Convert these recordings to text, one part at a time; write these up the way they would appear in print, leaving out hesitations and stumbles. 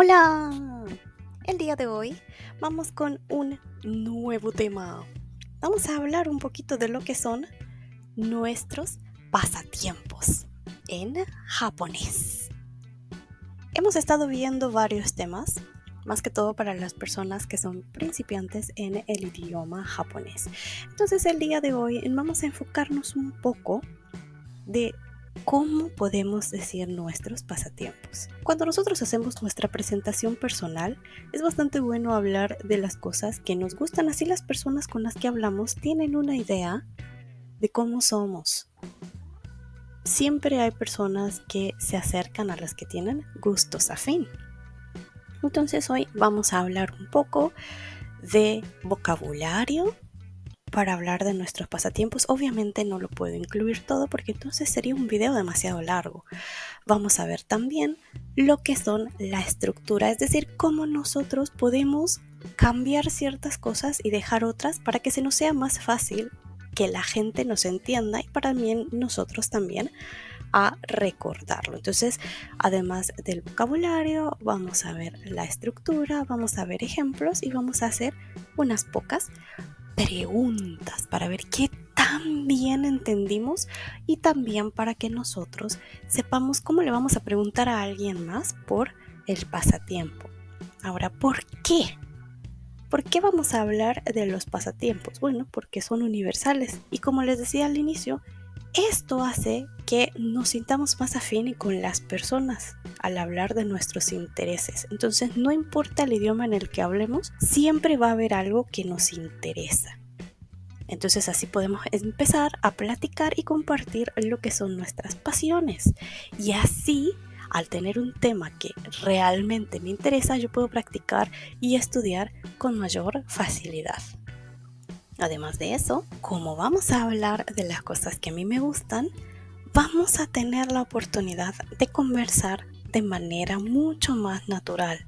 Hola, el día de hoy vamos con un nuevo tema. Vamos a hablar un poquito de lo que son nuestros pasatiempos en japonés. Hemos estado viendo varios temas, más que todo para las personas que son principiantes en el idioma japonés. Entonces el día de hoy vamos a enfocarnos un poco de cómo podemos decir nuestros pasatiempos. Cuando nosotros hacemos nuestra presentación personal, es bastante bueno hablar de las cosas que nos gustan, así las personas con las que hablamos tienen una idea de cómo somos. Siempre hay personas que se acercan a las que tienen gustos afín. Entonces hoy vamos a hablar un poco de vocabulario para hablar de nuestros pasatiempos. Obviamente no lo puedo incluir todo porque entonces sería un video demasiado largo. Vamos a ver también lo que son la estructura, es decir, cómo nosotros podemos cambiar ciertas cosas y dejar otras para que se nos sea más fácil que la gente nos entienda y para mí nosotros también a recordarlo. Entonces, además del vocabulario, vamos a ver la estructura, vamos a ver ejemplos y vamos a hacer unas pocas preguntas para ver qué tan bien entendimos y también para que nosotros sepamos cómo le vamos a preguntar a alguien más por el pasatiempo. Ahora, ¿por qué? ¿Por qué vamos a hablar de los pasatiempos? Bueno, porque son universales y como les decía al inicio, esto hace que nos sintamos más afín con las personas al hablar de nuestros intereses. Entonces, no importa el idioma en el que hablemos, siempre va a haber algo que nos interesa. Entonces así podemos empezar a platicar y compartir lo que son nuestras pasiones. Y así, al tener un tema que realmente me interesa, yo puedo practicar y estudiar con mayor facilidad. Además de eso, como vamos a hablar de las cosas que a mí me gustan, vamos a tener la oportunidad de conversar de manera mucho más natural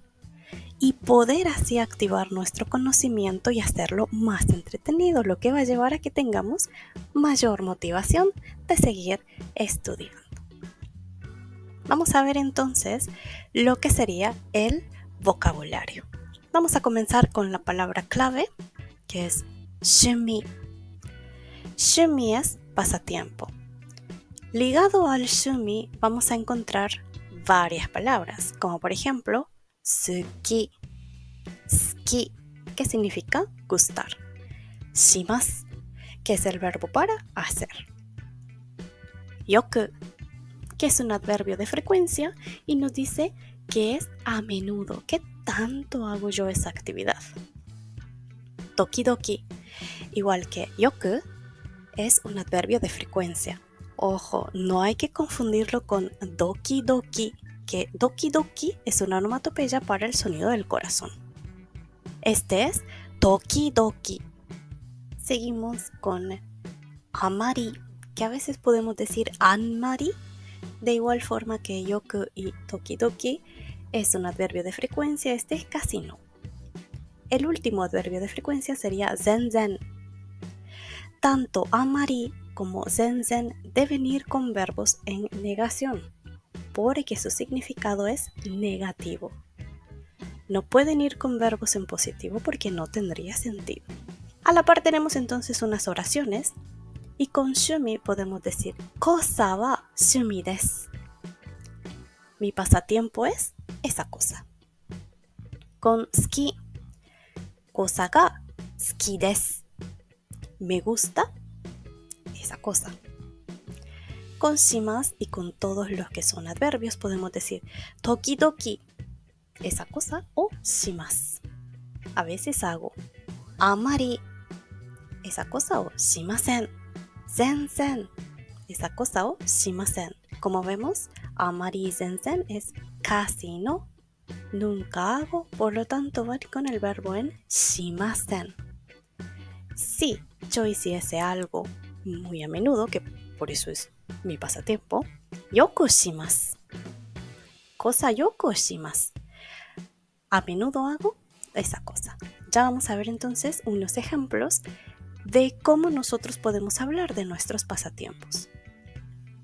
y poder así activar nuestro conocimiento y hacerlo más entretenido, lo que va a llevar a que tengamos mayor motivación de seguir estudiando. Vamos a ver entonces lo que sería el vocabulario. Vamos a comenzar con la palabra clave, que es shumi. Shumi es pasatiempo. Ligado al shumi vamos a encontrar varias palabras, como por ejemplo, suki. Suki, que significa gustar. Shimasu, que es el verbo para hacer. Yoku, que es un adverbio de frecuencia y nos dice que es a menudo, que tanto hago yo esa actividad. Tokidoki, igual que yoku, es un adverbio de frecuencia. Ojo, no hay que confundirlo con doki doki, que doki doki es una onomatopeya para el sonido del corazón. Este es toki doki. Seguimos con amari, que a veces podemos decir anmari, de igual forma que yoku y tokidoki es un adverbio de frecuencia, este es casi no. El último adverbio de frecuencia sería zenzen. Tanto amari como zenzen deben ir con verbos en negación, porque su significado es negativo. No pueden ir con verbos en positivo porque no tendría sentido. A la par tenemos entonces unas oraciones y con shumi podemos decir kosa wa shumi desu. Mi pasatiempo es esa cosa. Con suki, kosa ga suki desu. Me gusta esa cosa. Con shimasu y con todos los que son adverbios podemos decir tokidoki, esa cosa, o shimasu. A veces hago amari, esa cosa, o shimasen. Zenzen, esa cosa, o shimasen. Como vemos, amari y zenzen es casi no, nunca hago, por lo tanto va con el verbo en shimasen. Si yo hiciese algo muy a menudo, que por eso es mi pasatiempo, yoku shimasu. Cosa yoku shimasu. A menudo hago esa cosa. Ya vamos a ver entonces unos ejemplos de cómo nosotros podemos hablar de nuestros pasatiempos.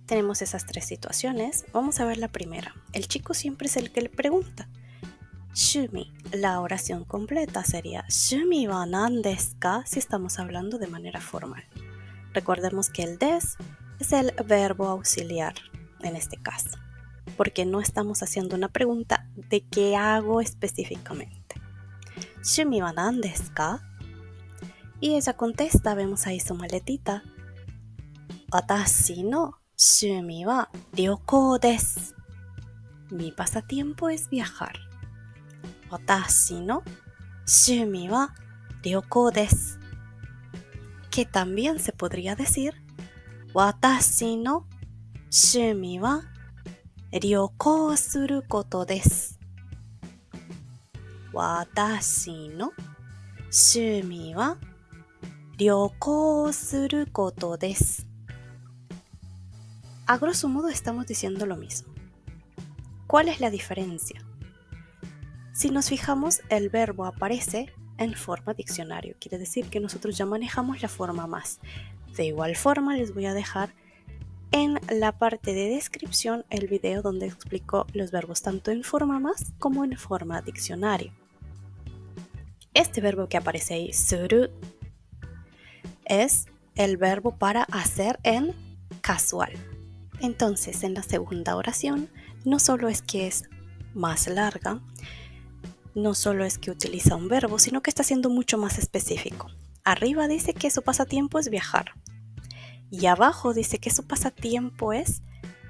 Tenemos esas tres situaciones. Vamos a ver la primera. El chico siempre es el que le pregunta. Shumi, la oración completa sería Shumi wa nan desu ka si estamos hablando de manera formal. Recordemos que el des es el verbo auxiliar en este caso, porque no estamos haciendo una pregunta de qué hago específicamente. Shumi wa nan desu ka? Y ella contesta, vemos ahí su maletita. Watashi no shumi wa ryoukou desu. Mi pasatiempo es viajar. Watashi no shumi wa ryoukou desu. Que también se podría decir Watashi no shumi wa ryoukou suru koto desu. Watashi no shumi wa ryoukou suru koto desu. A grosso modo estamos diciendo lo mismo. ¿Cuál es la diferencia? Si nos fijamos, el verbo aparece en forma diccionario. Quiere decir que nosotros ya manejamos la forma más. De igual forma, les voy a dejar en la parte de descripción el video donde explico los verbos tanto en forma más como en forma diccionario. Este verbo que aparece ahí, suru, es el verbo para hacer en casual. Entonces, en la segunda oración, no solo es que es más larga, no solo es que utiliza un verbo, sino que está siendo mucho más específico. Arriba dice que su pasatiempo es viajar. Y abajo dice que su pasatiempo es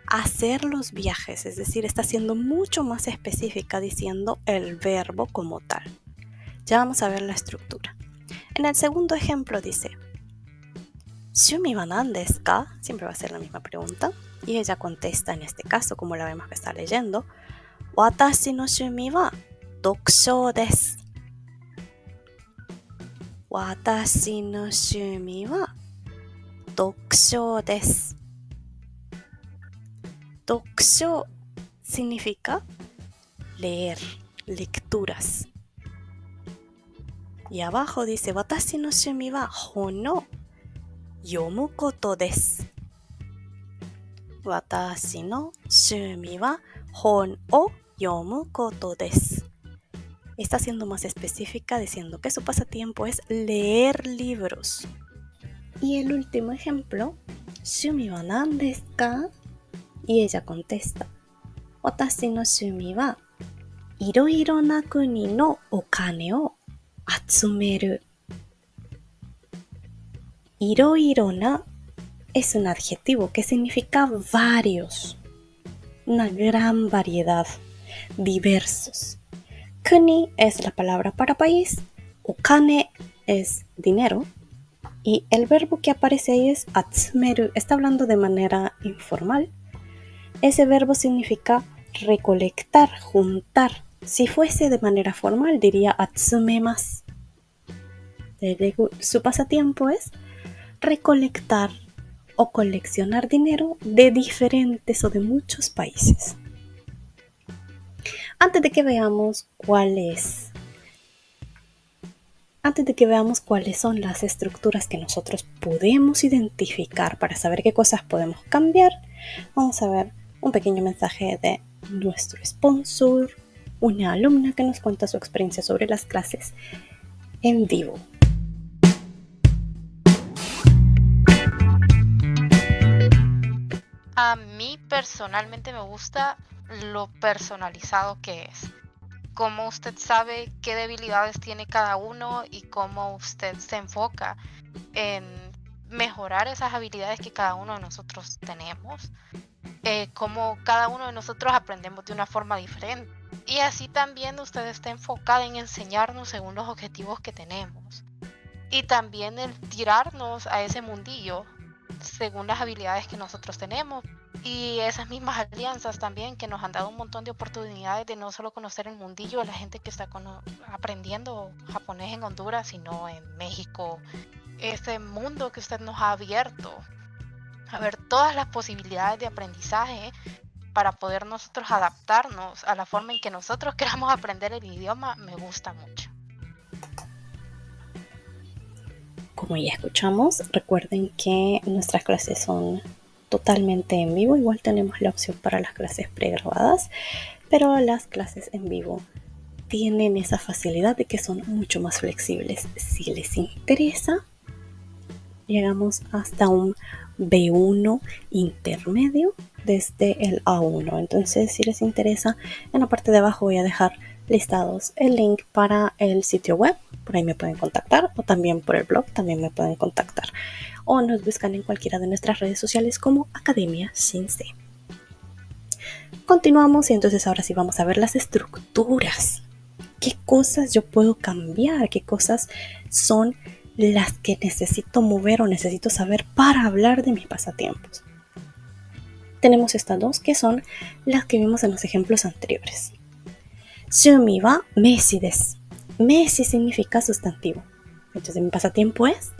hacer los viajes, es decir, está siendo mucho más específica diciendo el verbo como tal. Ya vamos a ver la estructura. En el segundo ejemplo dice, ¿Shumi wa nan desu ka? Siempre va a ser la misma pregunta. Y ella contesta en este caso, como la vemos que está leyendo, Watashi no shumi wa dokushou desu. Watashi no shumi wa dokushou desu. Dokushou significa leer, lecturas. Y abajo dice, Watashi no shumi wa hon no yomu koto desu. Watashi no shumi wa hon o yomu koto desu. Está siendo más específica diciendo que su pasatiempo es leer libros. Y el último ejemplo, shumi wa nan desu ka? Y ella contesta, Watashi no shumi wa iroiro na kuni no okane o atsumeru. Iroiro na es un adjetivo que significa varios, una gran variedad, diversos. Kuni es la palabra para país, okane es dinero y el verbo que aparece ahí es atsumeru, está hablando de manera informal. Ese verbo significa recolectar, juntar. Si fuese de manera formal diría atsumemasu. Su pasatiempo es recolectar o coleccionar dinero de diferentes o de muchos países. Antes de que veamos cuáles son las estructuras que nosotros podemos identificar para saber qué cosas podemos cambiar, vamos a ver un pequeño mensaje de nuestro sponsor, una alumna que nos cuenta su experiencia sobre las clases en vivo. A mí personalmente me gusta lo personalizado que es. Cómo usted sabe qué debilidades tiene cada uno y cómo usted se enfoca en mejorar esas habilidades que cada uno de nosotros tenemos. Cómo cada uno de nosotros aprendemos de una forma diferente. Y así también usted está enfocada en enseñarnos según los objetivos que tenemos. Y también el tirarnos a ese mundillo según las habilidades que nosotros tenemos y esas mismas alianzas también que nos han dado un montón de oportunidades de no solo conocer el mundillo de la gente que está aprendiendo japonés en Honduras, sino en México. Ese mundo que usted nos ha abierto a ver todas las posibilidades de aprendizaje para poder nosotros adaptarnos a la forma en que nosotros queramos aprender el idioma, me gusta mucho. Como ya escuchamos, recuerden que nuestras clases son totalmente en vivo. Igual tenemos la opción para las clases pregrabadas, pero las clases en vivo tienen esa facilidad de que son mucho más flexibles. Si les interesa, llegamos hasta un B1 intermedio desde el A1. Entonces, si les interesa, en la parte de abajo voy a dejar listados el link para el sitio web. Por ahí me pueden contactar, o también por el blog también me pueden contactar. O nos buscan en cualquiera de nuestras redes sociales como Academia Shinsei. Continuamos y entonces ahora sí vamos a ver las estructuras. ¿Qué cosas yo puedo cambiar? ¿Qué cosas son las que necesito mover o necesito saber para hablar de mis pasatiempos? Tenemos estas dos que son las que vimos en los ejemplos anteriores. Shumi wa meishi desu. Meishi significa sustantivo. Entonces mi pasatiempo es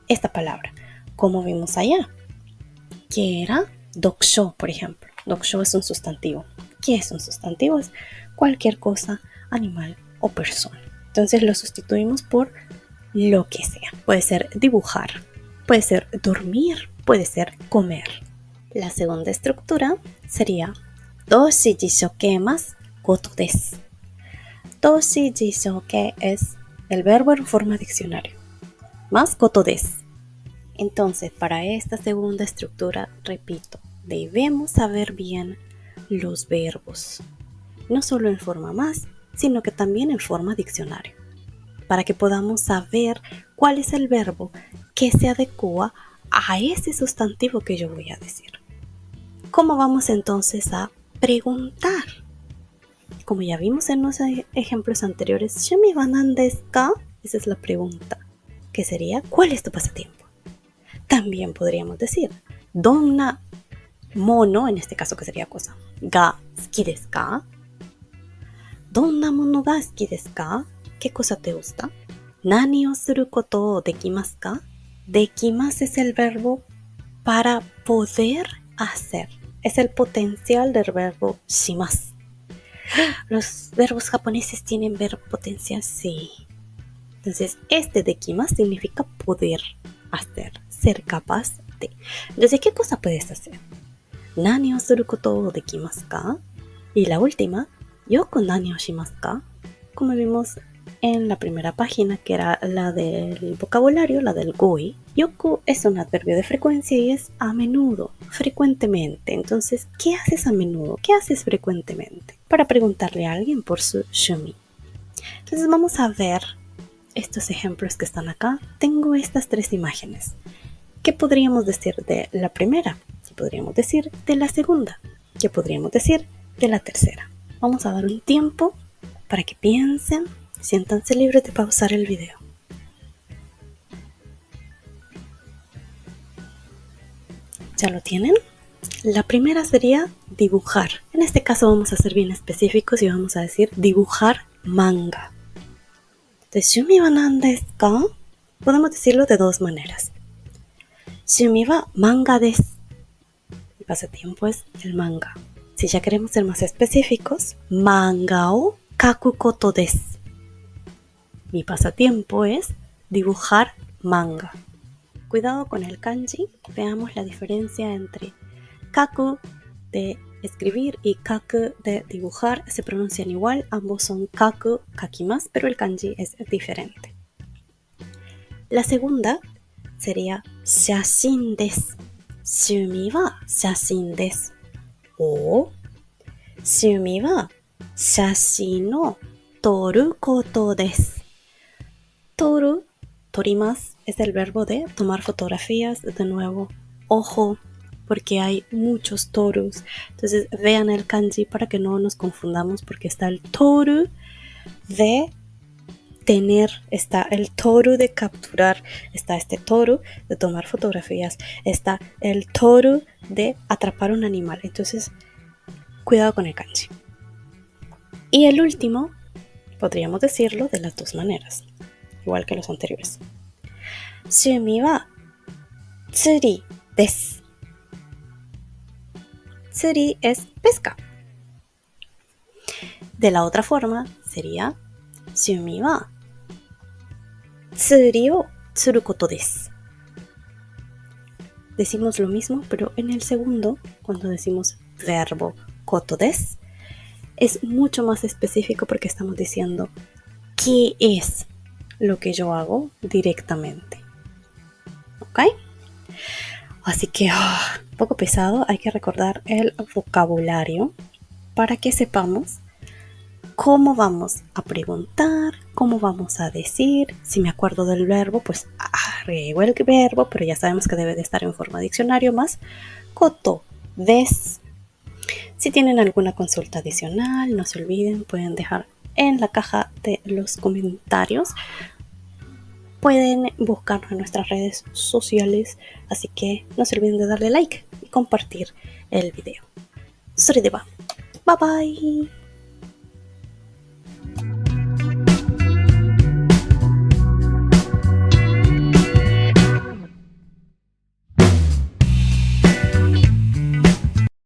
esta palabra, como vimos allá, que era dokusho, por ejemplo. Dokusho es un sustantivo. ¿Qué es un sustantivo? Es cualquier cosa, animal o persona. Entonces lo sustituimos por lo que sea. Puede ser dibujar, puede ser dormir, puede ser comer. La segunda estructura sería doshi jishoke mas goto desu. Doshi jishoke es el verbo en forma diccionario. Más goto desu. Entonces, para esta segunda estructura, repito, debemos saber bien los verbos. No solo en forma más, sino que también en forma diccionario. Para que podamos saber cuál es el verbo que se adecua a ese sustantivo que yo voy a decir. ¿Cómo vamos entonces a preguntar? Como ya vimos en los ejemplos anteriores, ¿Shumi wa nan desu ka? Esa es la pregunta, que sería, ¿cuál es tu pasatiempo? También podríamos decir, ¿donna mono, en este caso que sería cosa, ga suki desu ka? ¿Donna mono ga suki desu ka? ¿Qué cosa te gusta? ¿Nani o suru koto o dekimasu ka? Dekimasu es el verbo para poder hacer. Es el potencial del verbo shimasu. ¿Los verbos japoneses tienen verbo potencial? Sí. Entonces, este dekimasu significa poder hacer, ser capaz de. Entonces, ¿qué cosa puedes hacer? ¿Nani o suru koto o dekimasu ka? Y la última, yoku nani o shimasu ka? Como vimos en la primera página, que era la del vocabulario, la del goi. Yoku es un adverbio de frecuencia y es a menudo, frecuentemente. Entonces, ¿qué haces a menudo? ¿Qué haces frecuentemente? Para preguntarle a alguien por su shumi. Entonces, vamos a ver estos ejemplos que están acá. Tengo estas tres imágenes. ¿Qué podríamos decir de la primera? ¿Qué podríamos decir de la segunda? ¿Qué podríamos decir de la tercera? Vamos a dar un tiempo para que piensen. Siéntanse libres de pausar el video. ¿Ya lo tienen? La primera sería dibujar. En este caso vamos a ser bien específicos y vamos a decir dibujar manga. Entonces, ¿shumi wa nan desu ka? Podemos decirlo de dos maneras. Shumi wa manga desu. Mi pasatiempo es el manga. Si ya queremos ser más específicos, manga o kaku koto desu. Mi pasatiempo es dibujar manga. Cuidado con el kanji. Veamos la diferencia entre kaku de escribir y kaku de dibujar. Se pronuncian igual, ambos son kaku, kakimasu, pero el kanji es diferente. La segunda sería shashin desu. Shumi wa shashin desu. O shumi wa shashin o toru koto desu. Toru, torimasu, es el verbo de tomar fotografías. De nuevo, ojo, porque hay muchos torus. Entonces vean el kanji para que no nos confundamos, porque está el toru de tener, está el toru de capturar, está este toru de tomar fotografías, está el toru de atrapar un animal. Entonces, cuidado con el kanji. Y el último, podríamos decirlo de las dos maneras, igual que los anteriores. Shumi wa tsuri desu. Tsuri es pesca. De la otra forma sería shumi wa tsuri o tsuru koto desu. Decimos lo mismo, pero en el segundo, cuando decimos verbo koto desu, es mucho más específico porque estamos diciendo qué es lo que yo hago directamente. ¿Ok? Así que un poco pesado, hay que recordar el vocabulario para que sepamos cómo vamos a preguntar, cómo vamos a decir. Si me acuerdo del verbo, pues agrego el verbo, pero ya sabemos que debe de estar en forma de diccionario más coto, des. Si tienen alguna consulta adicional, no se olviden, pueden dejar en la caja de los comentarios. Pueden buscarnos en nuestras redes sociales, así que no se olviden de darle like y compartir el video. Soy Deba. Bye bye.